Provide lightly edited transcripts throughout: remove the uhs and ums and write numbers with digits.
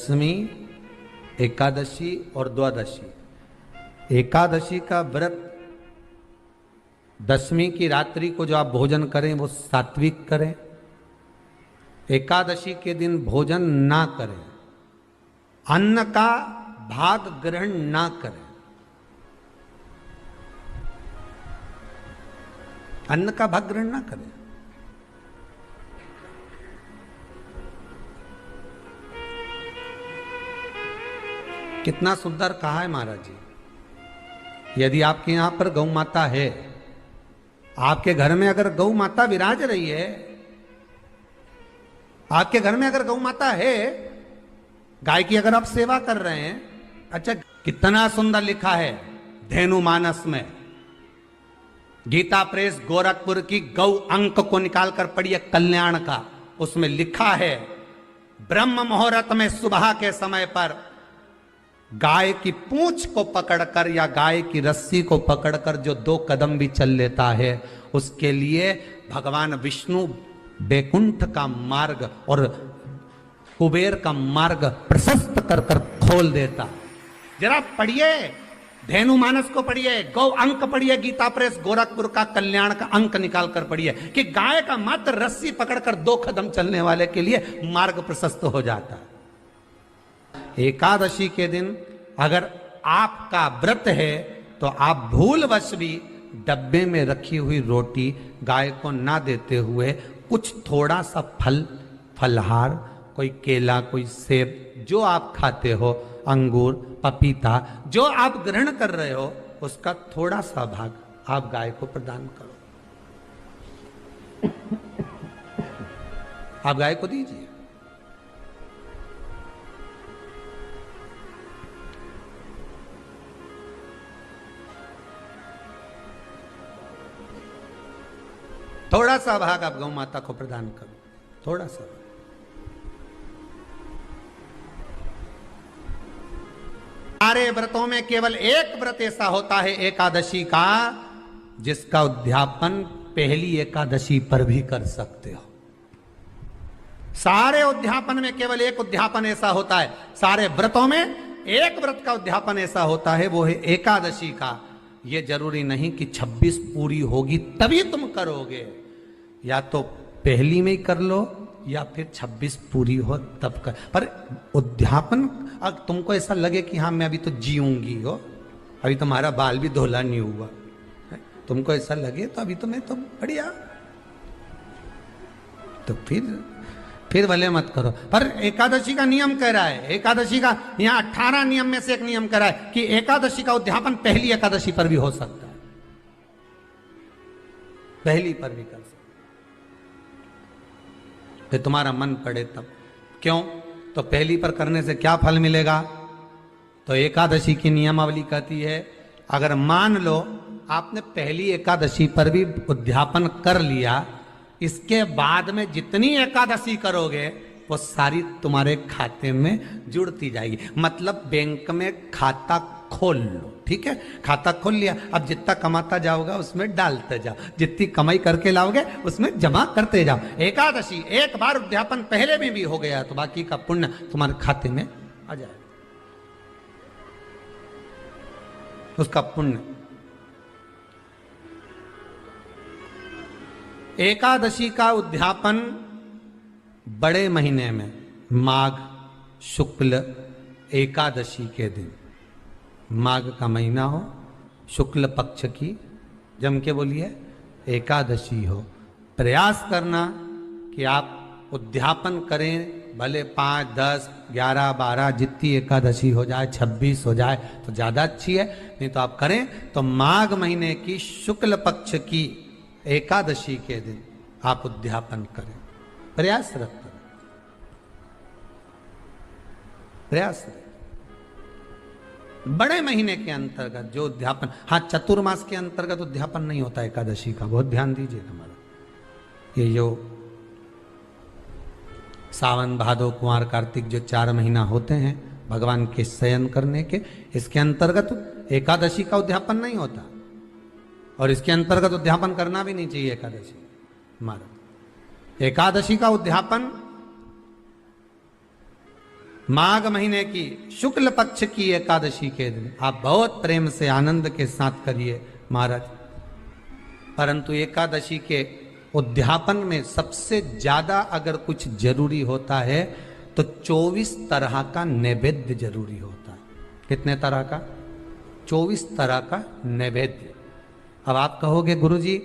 दशमी, एकादशी और द्वादशी। एकादशी का व्रत, दशमी की रात्रि को जो आप भोजन करें वो सात्विक करें, एकादशी के दिन भोजन ना करें, अन्न का भाग ग्रहण ना करें, अन्न का भाग ग्रहण ना करें। कितना सुंदर कहा है महाराज जी। यदि आपके यहां पर गौ माता है, आपके घर में अगर गौ माता विराज रही है, आपके घर में अगर गौ माता है, गाय की अगर आप सेवा कर रहे हैं, अच्छा कितना सुंदर लिखा है धेनु मानस में, गीता प्रेस गोरखपुर की गौ अंक को निकालकर पढ़िए कल्याण का, उसमें लिखा है ब्रह्म मुहूर्त में सुबह के समय पर गाय की पूंछ को पकड़कर या गाय की रस्सी को पकड़कर जो 2 कदम भी चल लेता है, उसके लिए भगवान विष्णु बैकुंठ का मार्ग और कुबेर का मार्ग प्रशस्त कर कर खोल देता। जरा पढ़िए धेनु मानस को पढ़िए, गौ अंक पढ़िए, गीता प्रेस गोरखपुर का कल्याण का अंक निकाल कर पढ़िए कि गाय का मात्र रस्सी पकड़कर 2 कदम चलने वाले के लिए मार्ग प्रशस्त हो जाता है। एकादशी के दिन अगर आपका व्रत है तो आप भूलवश भी डब्बे में रखी हुई रोटी गाय को ना देते हुए कुछ थोड़ा सा फल, फलहार, कोई केला, कोई सेब, जो आप खाते हो, अंगूर, पपीता, जो आप ग्रहण कर रहे हो, उसका थोड़ा सा भाग आप गाय को प्रदान करो, आप गाय को दीजिए। थोड़ा सा भाग आप गौ माता को प्रदान करो, थोड़ा सा। सारे व्रतों में केवल एक व्रत ऐसा होता है एकादशी का, जिसका उद्यापन पहली एकादशी पर भी कर सकते हो। सारे उद्यापन में केवल एक उद्यापन ऐसा होता है, सारे व्रतों में एक व्रत का उद्यापन ऐसा होता है, वो है एकादशी का। ये जरूरी नहीं कि 26 पूरी होगी तभी तुम करोगे, या तो पहली में ही कर लो या फिर 26 पूरी हो तब कर। पर उद्यापन, अगर तुमको ऐसा लगे कि हाँ मैं अभी तो जीऊंगी हो, अभी तुम्हारा बाल भी धोला नहीं हुआ, तुमको ऐसा लगे तो अभी तो मैं तो बढ़िया, तो फिर भले मत करो। पर एकादशी का नियम कह रहा है, एकादशी का यहाँ 18 नियम में से एक नियम कह रहा है कि एकादशी का उद्यापन पहली एकादशी पर भी हो सकता है, पहली पर भी कर सकता है, फिर तुम्हारा मन पड़े तब। क्यों? तो पहली पर करने से क्या फल मिलेगा? तो एकादशी की नियमावली कहती है, अगर मान लो आपने पहली एकादशी पर भी उद्यापन कर लिया, इसके बाद में जितनी एकादशी करोगे वो सारी तुम्हारे खाते में जुड़ती जाएगी। मतलब बैंक में खाता खोल लो, ठीक है, खाता खोल लिया, अब जितना कमाता जाओगा उसमें डालते जाओ, जितनी कमाई करके लाओगे उसमें जमा करते जाओ। एकादशी एक बार उद्यापन पहले में भी हो गया तो बाकी का पुण्य तुम्हारे खाते में आ जाएगा, उसका पुण्य। एकादशी का उद्यापन बड़े महीने में माघ शुक्ल एकादशी के दिन, माघ का महीना हो, शुक्ल पक्ष की, जम के बोलिए, एकादशी हो, प्रयास करना कि आप उद्यापन करें, भले 5, 10, 11, 12 जितनी एकादशी हो जाए, 26 हो जाए तो ज़्यादा अच्छी है, नहीं तो आप करें तो माघ महीने की शुक्ल पक्ष की एकादशी के दिन आप उद्यापन करें, प्रयासरत करें, प्रयासरत। बड़े महीने के अंतर्गत जो उद्यापन, हाँ चतुर्मास के अंतर्गत उद्यापन नहीं होता एकादशी का, बहुत ध्यान दीजिए हमारा। ये जो सावन भादो कुंवर कार्तिक जो 4 महीना होते हैं भगवान के शयन करने के, इसके अंतर्गत एकादशी का उद्यापन नहीं होता, और इसके अंतर्गत उद्यापन करना भी नहीं चाहिए एकादशी हमारा। एकादशी का उद्यापन माघ महीने की शुक्ल पक्ष की एकादशी के दिन आप बहुत प्रेम से आनंद के साथ करिए महाराज। परंतु एकादशी के उद्यापन में सबसे ज्यादा अगर कुछ जरूरी होता है तो 24 तरह का नैवेद्य जरूरी होता है। कितने तरह का? 24 तरह का नैवेद्य। अब आप कहोगे गुरुजी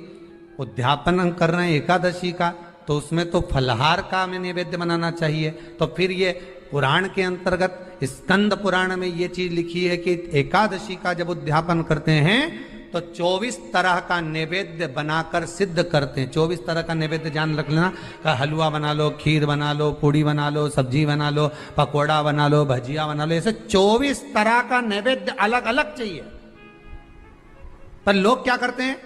उद्यापन हम कर रहे हैं एकादशी का, तो उसमें तो फलहार का हमें नैवेद्य बनाना चाहिए। तो फिर ये पुराण के अंतर्गत स्कंद पुराण में ये चीज लिखी है कि एकादशी का जब उद्यापन करते हैं तो 24 तरह का नैवेद्य बनाकर सिद्ध करते हैं। 24 तरह का नैवेद्य जान रख लेना, का हलवा बना लो, खीर बना लो, पूड़ी बना लो, सब्जी बना लो, पकोड़ा बना लो, भजिया बना लो, ऐसे 24 तरह का नैवेद्य अलग अलग चाहिए। पर लोग क्या करते हैं,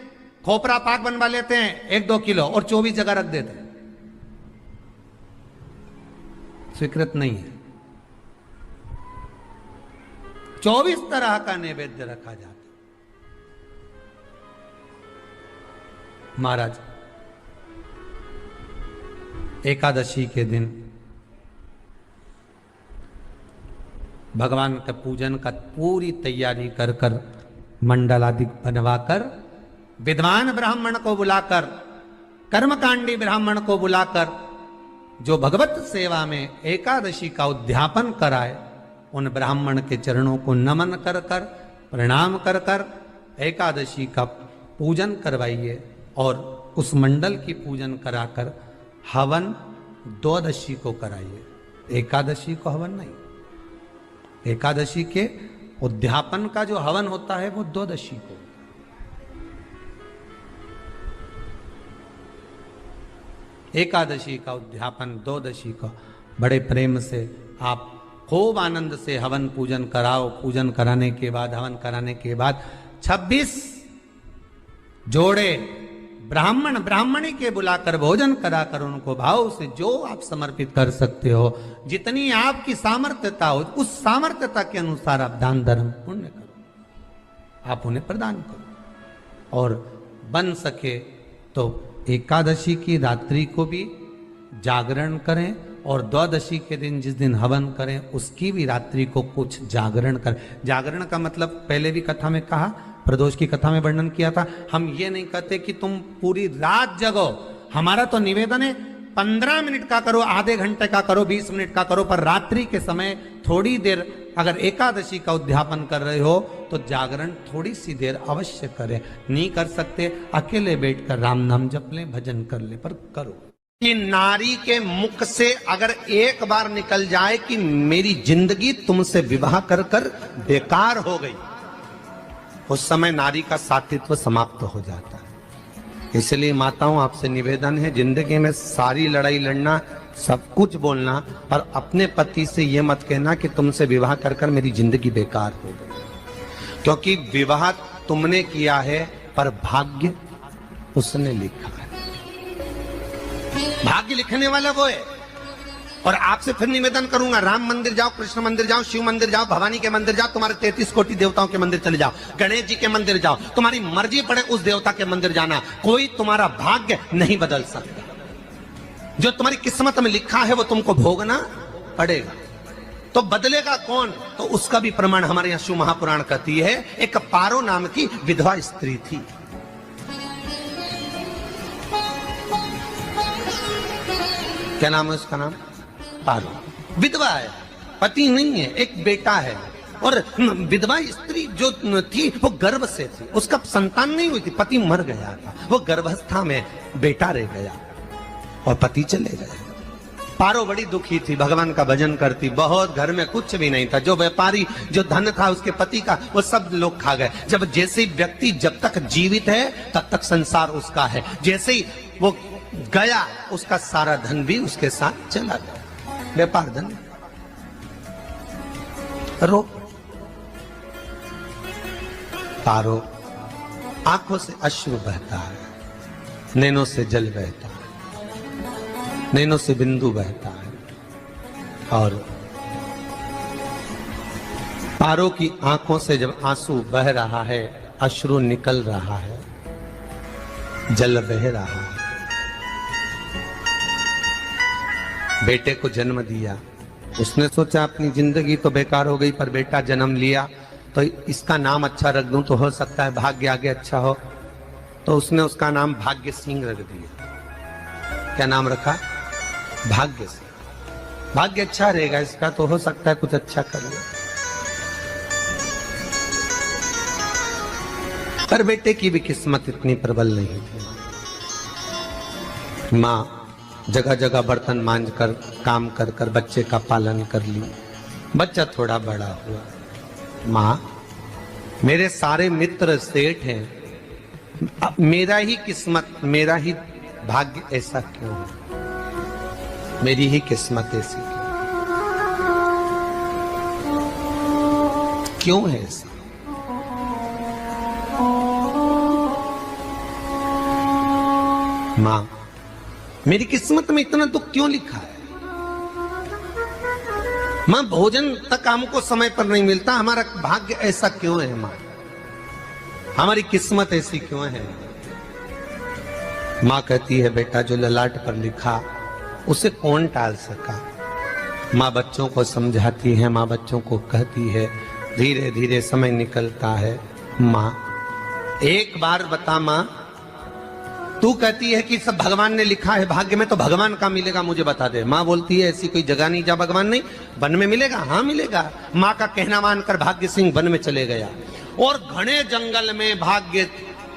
खोपरा पाक बनवा लेते हैं 1-2 किलो और 24 जगह रख देते हैं। स्वीकृत नहीं है। 24 तरह का नैवेद्य रखा जाता है। महाराज एकादशी के दिन भगवान के पूजन का पूरी तैयारी कर कर मंडल आदि बनवाकर विद्वान ब्राह्मण को बुलाकर, कर्मकांडी ब्राह्मण को बुलाकर जो भगवत सेवा में एकादशी का उद्यापन कराए, उन ब्राह्मण के चरणों को नमन कर कर, प्रणाम कर कर एकादशी का पूजन करवाइए और उस मंडल की पूजन कराकर हवन द्वादशी को कराइए। एकादशी को हवन नहीं। एकादशी के उद्यापन का जो हवन होता है वो द्वादशी को। एकादशी का उद्यापन द्वादशी को बड़े प्रेम से आप खूब आनंद से हवन पूजन कराओ। पूजन कराने के बाद, हवन कराने के बाद 26 जोड़े ब्राह्मण ब्राह्मणी के बुलाकर भोजन कराकर उनको भाव से जो आप समर्पित कर सकते हो, जितनी आपकी सामर्थ्यता हो, उस सामर्थ्यता के अनुसार आप दान धर्म पुण्य करो, आप उन्हें प्रदान करो। और बन सके तो एकादशी की रात्रि को भी जागरण करें और द्वादशी के दिन जिस दिन हवन करें उसकी भी रात्रि को कुछ जागरण करें। जागरण का मतलब पहले भी कथा में कहा, प्रदोष की कथा में वर्णन किया था। हम ये नहीं कहते कि तुम पूरी रात जगो। हमारा तो निवेदन है 15 मिनट का करो, आधे घंटे का करो, 20 मिनट का करो, पर रात्रि के समय थोड़ी देर अगर एकादशी का उद्यापन कर रहे हो तो जागरण थोड़ी सी देर अवश्य करें। नहीं कर सकते अकेले बैठकर राम नाम जप लें, भजन कर ले, पर करो। कि नारी के मुख से अगर एक बार निकल जाए कि मेरी जिंदगी तुमसे विवाह कर कर बेकार हो गई, उस समय नारी का साथित्व समाप्त हो जाता है। इसलिए माताओं आपसे निवेदन है, जिंदगी में सारी लड़ाई लड़ना, सब कुछ बोलना, पर अपने पति से यह मत कहना कि तुमसे विवाह कर कर मेरी जिंदगी बेकार हो गई। क्योंकि विवाह तुमने किया है पर भाग्य उसने लिखा है। भाग्य लिखने वाला वो है। और आपसे फिर निवेदन करूंगा, राम मंदिर जाओ, कृष्ण मंदिर जाओ, शिव मंदिर जाओ, भवानी के मंदिर जाओ, तुम्हारे 33 कोटि देवताओं के मंदिर चले जाओ, गणेश जी के मंदिर जाओ, तुम्हारी मर्जी पड़े उस देवता के मंदिर जाना, कोई तुम्हारा भाग्य नहीं बदल सकता। जो तुम्हारी किस्मत में लिखा है वो तुमको भोगना पड़ेगा। तो बदलेगा कौन? तो उसका भी प्रमाण हमारे यहां शिव महापुराण कहती है। एक पारो नाम की विधवा स्त्री थी। क्या नाम है उसका? नाम पारो। विधवा है, पति नहीं है, एक बेटा है। और विधवा स्त्री जो थी वो गर्भ से थी, उसका संतान नहीं हुई थी, पति मर गया था, वो गर्भावस्था में बेटा रह गया और पति चले गए। पारो बड़ी दुखी थी, भगवान का भजन करती बहुत, घर में कुछ भी नहीं था। जो व्यापारी, जो धन था उसके पति का, वो सब लोग खा गए। जब जैसे व्यक्ति जब तक जीवित है तब तक संसार उसका है, जैसे ही वो गया उसका सारा धन भी उसके साथ चला गया। व्यापार धन रो। पारो आंखों से अश्रु बहता है, नैनों से जल बहता है, नैनों से बिंदु बहता है। और पारो की आंखों से जब आंसू बह रहा है, अश्रु निकल रहा है, जल बह रहा है। बेटे को जन्म दिया, उसने सोचा अपनी जिंदगी तो बेकार हो गई, पर बेटा जन्म लिया तो इसका नाम अच्छा रख दूं तो हो सकता है भाग्य आगे अच्छा हो। तो उसने उसका नाम भाग्य सिंह रख दिया। क्या नाम रखा? भाग्य सिंह। भाग्य अच्छा रहेगा इसका, तो हो सकता है कुछ अच्छा कर ले। पर बेटे की भी किस्मत इतनी प्रबल नहीं थी। माँ जगह जगह बर्तन मांझ कर काम कर कर बच्चे का पालन कर ली। बच्चा थोड़ा बड़ा हुआ। माँ मेरे सारे मित्र सेठ हैं, अब मेरा ही किस्मत, मेरा ही भाग्य ऐसा क्यों है? मेरी ही किस्मत ऐसी क्यों है ऐसा? माँ मेरी किस्मत में इतना दुख क्यों लिखा है? माँ भोजन तक हमको समय पर नहीं मिलता, हमारा भाग्य ऐसा क्यों है? माँ हमारी किस्मत ऐसी क्यों है? माँ कहती है बेटा जो ललाट पर लिखा उसे कौन टाल सका। माँ बच्चों को समझाती है, माँ बच्चों को कहती है, धीरे धीरे समय निकलता है। माँ एक बार बता माँ, तू कहती है कि सब भगवान ने लिखा है भाग्य में, तो भगवान का मिलेगा मुझे बता दे। माँ बोलती है ऐसी कोई जगह नहीं जहाँ भगवान नहीं। वन में मिलेगा? हाँ मिलेगा। माँ का कहना मानकर भाग्य सिंह वन में चले गया और घने जंगल में भाग्य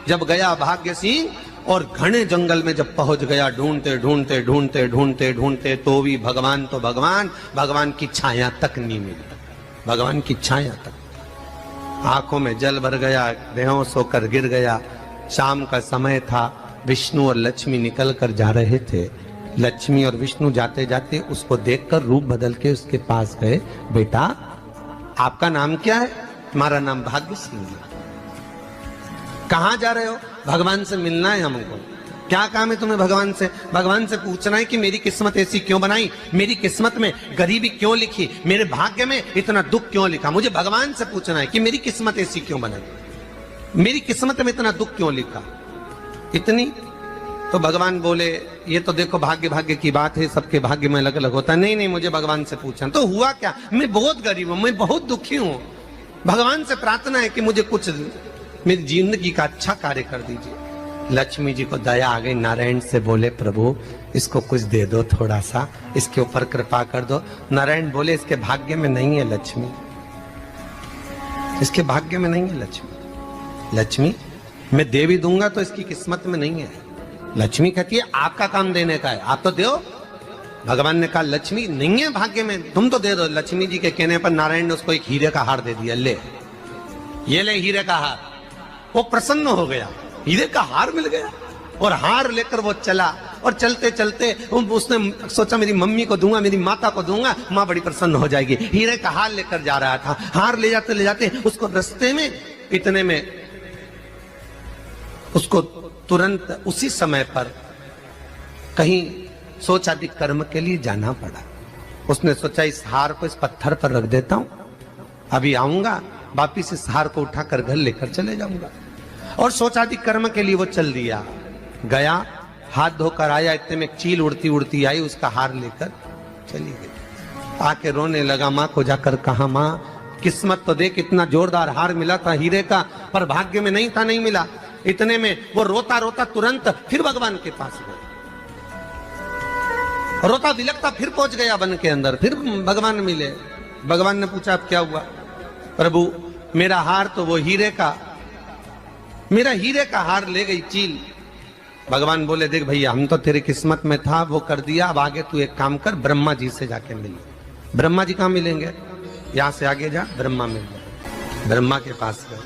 जब गया भाग्य सिंह, और घने जंगल में जब पहुंच गया, ढूंढते ढूंढते ढूंढते ढूंढते ढूंढते तो भी भगवान तो भगवान, भगवान की छाया तक नहीं मिली। भगवान की छाया तक। आंखों में जल भर गया, बेहोश होकर गिर गया। शाम का समय था, विष्णु और लक्ष्मी निकल कर जा रहे थे। लक्ष्मी और विष्णु जाते जाते उसको देखकर रूप बदल के उसके पास गए। बेटा आपका नाम क्या है? हमारा नाम भाग्य सिंह है। कहाँ जा रहे हो? भगवान से मिलना है हमको। क्या काम है तुम्हें भगवान से? भगवान से पूछना है कि मेरी किस्मत ऐसी क्यों बनाई, मेरी किस्मत में गरीबी क्यों लिखी, मेरे भाग्य में इतना दुख क्यों लिखा। मुझे भगवान से पूछना है कि मेरी किस्मत ऐसी क्यों बनाई, मेरी किस्मत में इतना दुख क्यों लिखा। इतनी तो भगवान बोले ये तो देखो भाग्य भाग्य की बात है, सबके भाग्य में अलग अलग होता है। नहीं नहीं मुझे भगवान से पूछना। तो हुआ क्या? मैं बहुत गरीब हूं, मैं बहुत दुखी हूं। भगवान से प्रार्थना है कि मुझे कुछ मेरी जिंदगी का अच्छा कार्य कर दीजिए। लक्ष्मी जी को दया आ गई, नारायण से बोले प्रभु इसको कुछ दे दो, थोड़ा सा इसके ऊपर कृपा कर दो। नारायण बोले इसके भाग्य में नहीं है लक्ष्मी, इसके भाग्य में नहीं है लक्ष्मी। लक्ष्मी मैं दे भी दूंगा तो इसकी किस्मत में नहीं है। लक्ष्मी कहती है आपका काम देने का है, आप तो दो। भगवान ने कहा लक्ष्मी नहीं है भाग्य में, तुम तो दे दो। लक्ष्मी जी के कहने पर नारायण ने उसको एक हीरे का हार दे दिया। ले ये ले हीरे का हार। वो प्रसन्न हो गया, हीरे का हार मिल गया। और हार लेकर वो चला, और चलते चलते उसने सोचा मेरी मम्मी को दूंगा, मेरी माता को दूंगा, माँ बड़ी प्रसन्न हो जाएगी। हीरे का हार लेकर जा रहा था। हार ले जाते उसको रास्ते में इतने में उसको तुरंत उसी समय पर कहीं सोचाधिक कर्म के लिए जाना पड़ा। उसने सोचा इस हार को इस पत्थर पर रख देता हूं, अभी आऊंगा वापिस इस हार को उठाकर घर लेकर चले जाऊंगा। और सोचाधिक कर्म के लिए वो चल दिया। गया, हाथ धोकर आया, इतने में चील उड़ती उड़ती आई, उसका हार लेकर चली गई। आके रोने लगा। माँ को जाकर कहा माँ किस्मत तो देख, इतना जोरदार हार मिला था हीरे का, पर भाग्य में नहीं था, नहीं मिला। इतने में वो रोता रोता तुरंत फिर भगवान के पास गया। रोता बिलखता फिर पहुंच गया वन के अंदर, फिर भगवान मिले। भगवान ने पूछा अब क्या हुआ? प्रभु मेरा हार तो वो हीरे का, मेरा हीरे का हार ले गई चील। भगवान बोले देख भैया हम तो तेरी किस्मत में था, वो कर दिया, अब आगे तू एक काम कर, ब्रह्मा जी से जाके मिल। ब्रह्मा जी कहाँ मिलेंगे? यहां से आगे जा, ब्रह्मा मिल गए। ब्रह्मा के पास गए।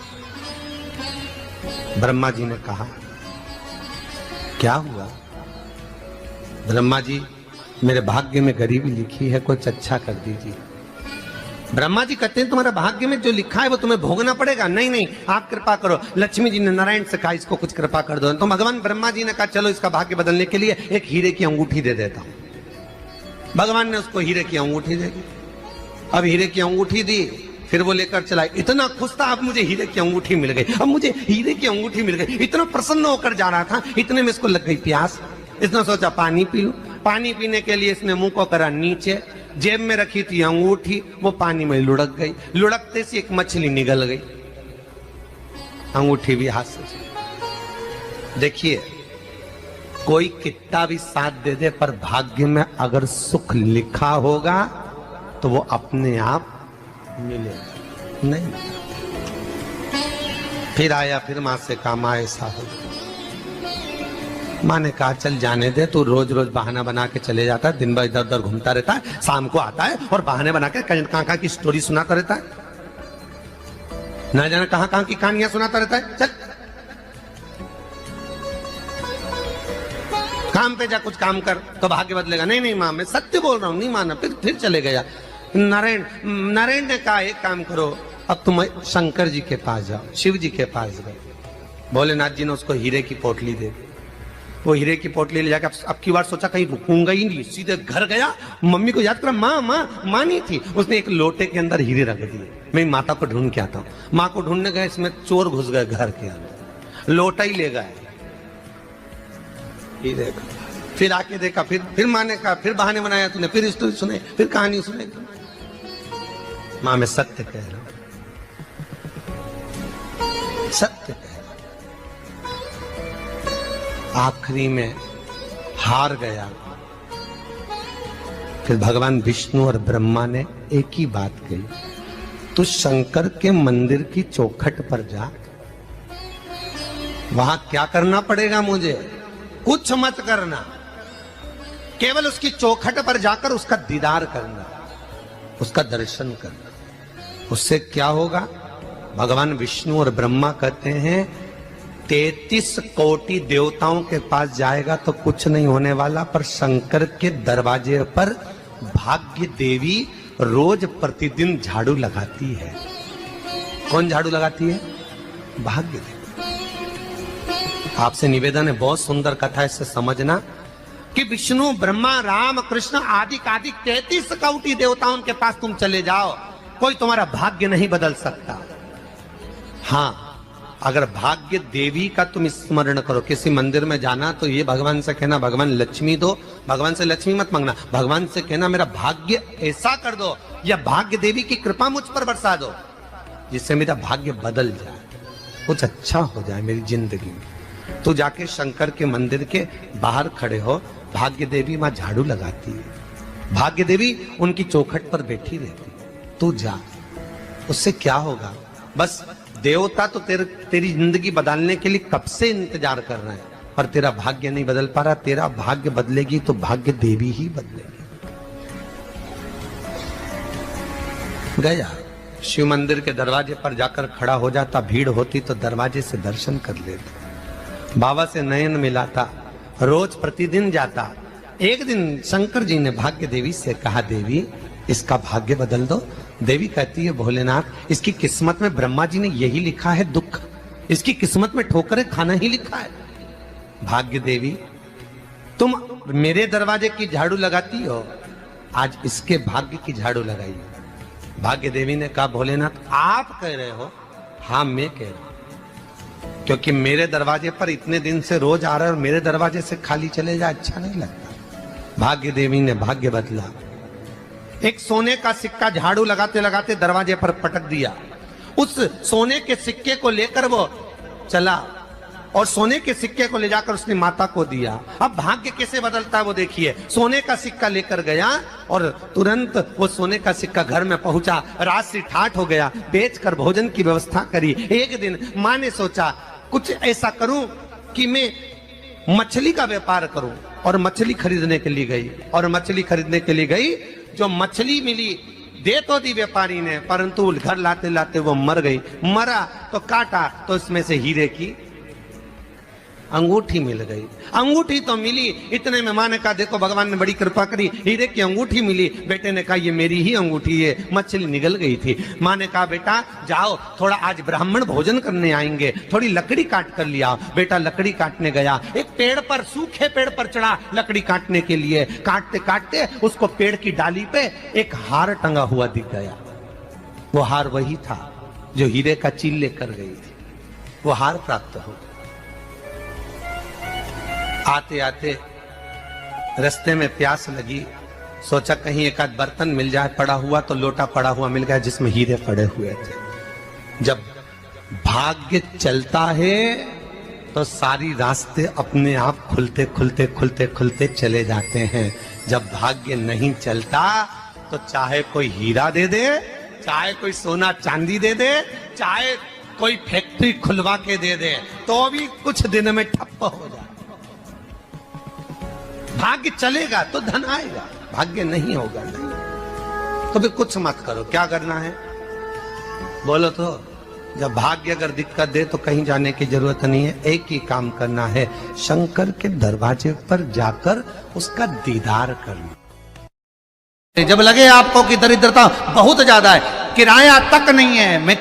ब्रह्मा जी ने कहा क्या हुआ? ब्रह्मा जी मेरे भाग्य में गरीबी लिखी है, कुछ अच्छा कर दीजिए। ब्रह्मा जी कहते हैं तुम्हारा भाग्य में जो लिखा है वो तुम्हें भोगना पड़ेगा। नहीं नहीं आप कृपा करो। लक्ष्मी जी ने नारायण से कहा इसको कुछ कृपा कर दो। तो भगवान ब्रह्मा जी ने कहा चलो इसका भाग्य बदलने के लिए एक हीरे की अंगूठी दे देता हूं। भगवान ने उसको हीरे की अंगूठी दे दी। अब हीरे की अंगूठी दी, फिर वो लेकर चला। इतना खुश था, अब मुझे हीरे की अंगूठी मिल गई, अब मुझे हीरे की अंगूठी मिल गई। इतना प्रसन्न होकर जा रहा था, इतने में इसको लग गई प्यास। इसने सोचा पानी पी लूं। पानी पीने के लिए इसने मुंह को करा नीचे, जेब में रखी थी अंगूठी, वो पानी में लुढ़क गई। लुढ़कते से एक मछली निगल गई, अंगूठी भी हाथ से चली। देखिए, कोई कितना भी साथ दे दे, पर भाग्य में अगर सुख लिखा होगा तो वो अपने आप मिलेगा नहीं। फिर आया, फिर मां से कहा मां ऐसा हो। मां ने कहा चल जाने दे, तू रोज रोज बहाना बना के चले जाता है, दिन भर इधर उधर घूमता रहता है, शाम को आता है और बहाने बना के कहां की स्टोरी सुनाता रहता है, ना जाने कहां की कहानियां सुनाता रहता है। चल काम पे जा, कुछ काम कर तो भाग्य बदलेगा। नहीं नहीं मां, मैं सत्य बोल रहा हूं, नहीं माना। फिर चले गया। नारायण ने कहा एक काम करो, अब तुम शंकर जी के पास जाओ। शिव जी के पास गए। भोलेनाथ जी ने उसको हीरे की पोटली दे दी। वो हीरे की पोटली ले जाकर अब की बार सोचा कहीं रुकूंगा ही नहीं, सीधे घर गया। मम्मी को याद करा, माँ नहीं थी। उसने एक लोटे के अंदर हीरे रख दिए। मैं माता को ढूंढ के आता हूँ। माँ को ढूंढने गए, इसमें चोर घुस गए घर के अंदर, लोटा ही ले गए हीरे का। फिर आके देखा, फिर माँ ने कहा, फिर बहाने बनाया तूने, फिर स्टोरी सुने, फिर कहानी सुने। माँ मैं सत्य कह रहा हूं, सत्य कह रहा हूं। आखिरी में हार गया। फिर भगवान विष्णु और ब्रह्मा ने एक ही बात कही, तू शंकर के मंदिर की चौखट पर जा। वहां क्या करना पड़ेगा मुझे? कुछ मत करना, केवल उसकी चौखट पर जाकर उसका दीदार करना, उसका दर्शन करना। उससे क्या होगा? भगवान विष्णु और ब्रह्मा कहते हैं 33 कोटि देवताओं के पास जाएगा तो कुछ नहीं होने वाला, पर शंकर के दरवाजे पर भाग्य देवी रोज प्रतिदिन झाड़ू लगाती है। कौन झाड़ू लगाती है? भाग्य देवी। आपसे निवेदन है, बहुत सुंदर कथा है, इससे समझना कि विष्णु ब्रह्मा राम कृष्ण आदि 33 कोटि देवताओं के पास तुम चले जाओ, कोई तुम्हारा भाग्य नहीं बदल सकता। हाँ, अगर भाग्य देवी का तुम स्मरण करो, किसी मंदिर में जाना तो ये भगवान से कहना भगवान लक्ष्मी दो, भगवान से लक्ष्मी मत मांगना, भगवान से कहना मेरा भाग्य ऐसा कर दो, या भाग्य देवी की कृपा मुझ पर बरसा दो जिससे मेरा भाग्य बदल जाए, कुछ अच्छा हो जाए मेरी जिंदगी में। तो जाके शंकर के मंदिर के बाहर खड़े हो, भाग्य देवी मां झाड़ू लगाती है, भाग्य देवी उनकी चौखट पर बैठी रहती है। तू जा, उससे क्या होगा? बस देवता तो तेरी जिंदगी बदलने के लिए कब से इंतजार कर रहे हैं, पर तेरा भाग्य नहीं बदल पा रहा। तेरा भाग्य बदलेगी तो भाग्य देवी ही बदलेगी। गया, शिव मंदिर के दरवाजे पर जाकर खड़ा हो जाता, भीड़ होती तो दरवाजे से दर्शन कर लेता, बाबा से नयन मिलाता, रोज प्रतिदिन जाता। एक दिन शंकर जी ने भाग्य देवी से कहा, देवी इसका भाग्य बदल दो। देवी कहती है, भोलेनाथ इसकी किस्मत में ब्रह्मा जी ने यही लिखा है दुख, इसकी किस्मत में ठोकरें खाना ही लिखा है। भाग्य देवी तुम मेरे दरवाजे की झाड़ू लगाती हो, आज इसके भाग्य की झाड़ू लगाई। भाग्य देवी ने कहा, भोलेनाथ आप कह रहे हो? हाँ मैं कह रहा हूं, क्योंकि मेरे दरवाजे पर इतने दिन से रोज आ रहा है और मेरे दरवाजे से खाली चले जाए अच्छा नहीं लगता। भाग्य देवी ने भाग्य बदला। एक सोने का सिक्का झाड़ू लगाते लगाते दरवाजे पर पटक दिया। उस सोने के सिक्के को लेकर वो चला और सोने के सिक्के को ले जाकर उसने माता को दिया। अब भाग्य कैसे बदलता है वो देखिए। सोने का सिक्का लेकर गया और तुरंत वो सोने का सिक्का घर में पहुंचा। रात से ठाठ हो गया, बेचकर भोजन की व्यवस्था करी। एक दिन मां ने सोचा कुछ ऐसा करूं कि मैं मछली का व्यापार करूं, और मछली खरीदने के लिए गई। और मछली खरीदने के लिए गई, जो मछली मिली दे तो दी व्यापारी ने, परंतु घर लाते लाते वो मर गई। मरा तो काटा तो इसमें से हीरे की अंगूठी मिल गई। अंगूठी तो मिली, इतने में मां ने कहा, देखो भगवान ने बड़ी कृपा करी, हीरे की अंगूठी मिली। बेटे ने कहा, ये मेरी ही अंगूठी है, मछली निगल गई थी। मां ने कहा, बेटा जाओ, थोड़ा आज ब्राह्मण भोजन करने आएंगे, थोड़ी लकड़ी काट कर लिया। बेटा लकड़ी काटने गया, एक पेड़ पर, सूखे पेड़ पर चढ़ा लकड़ी काटने के लिए। काटते काटते उसको पेड़ की डाली पे एक हार टंगा हुआ दिख गया। वो हार वही था जो हीरे का चील लेकर गई थी। वो हार प्राप्त हो गया। आते आते रास्ते में प्यास लगी, सोचा कहीं एक आध बर्तन मिल जाए पड़ा हुआ, तो लोटा पड़ा हुआ मिल गया जिसमें हीरे पड़े हुए थे। जब भाग्य चलता है तो सारी रास्ते अपने आप खुलते खुलते खुलते खुलते चले जाते हैं। जब भाग्य नहीं चलता तो चाहे कोई हीरा दे दे, चाहे कोई सोना चांदी दे दे, चाहे कोई फैक्ट्री खुलवा के दे दे, तो भी कुछ दिन में ठप्प हो जाए। भाग्य चलेगा तो धन आएगा, भाग्य नहीं होगा नहीं। तो फिर कुछ मत करो, क्या करना है बोलो तो। जब भाग्य अगर दिक्कत दे तो कहीं जाने की जरूरत नहीं है, एक ही काम करना है, शंकर के दरवाजे पर जाकर उसका दीदार करना। जब लगे आपको कि दरिद्रता बहुत ज्यादा है, किराया तक नहीं है, मैं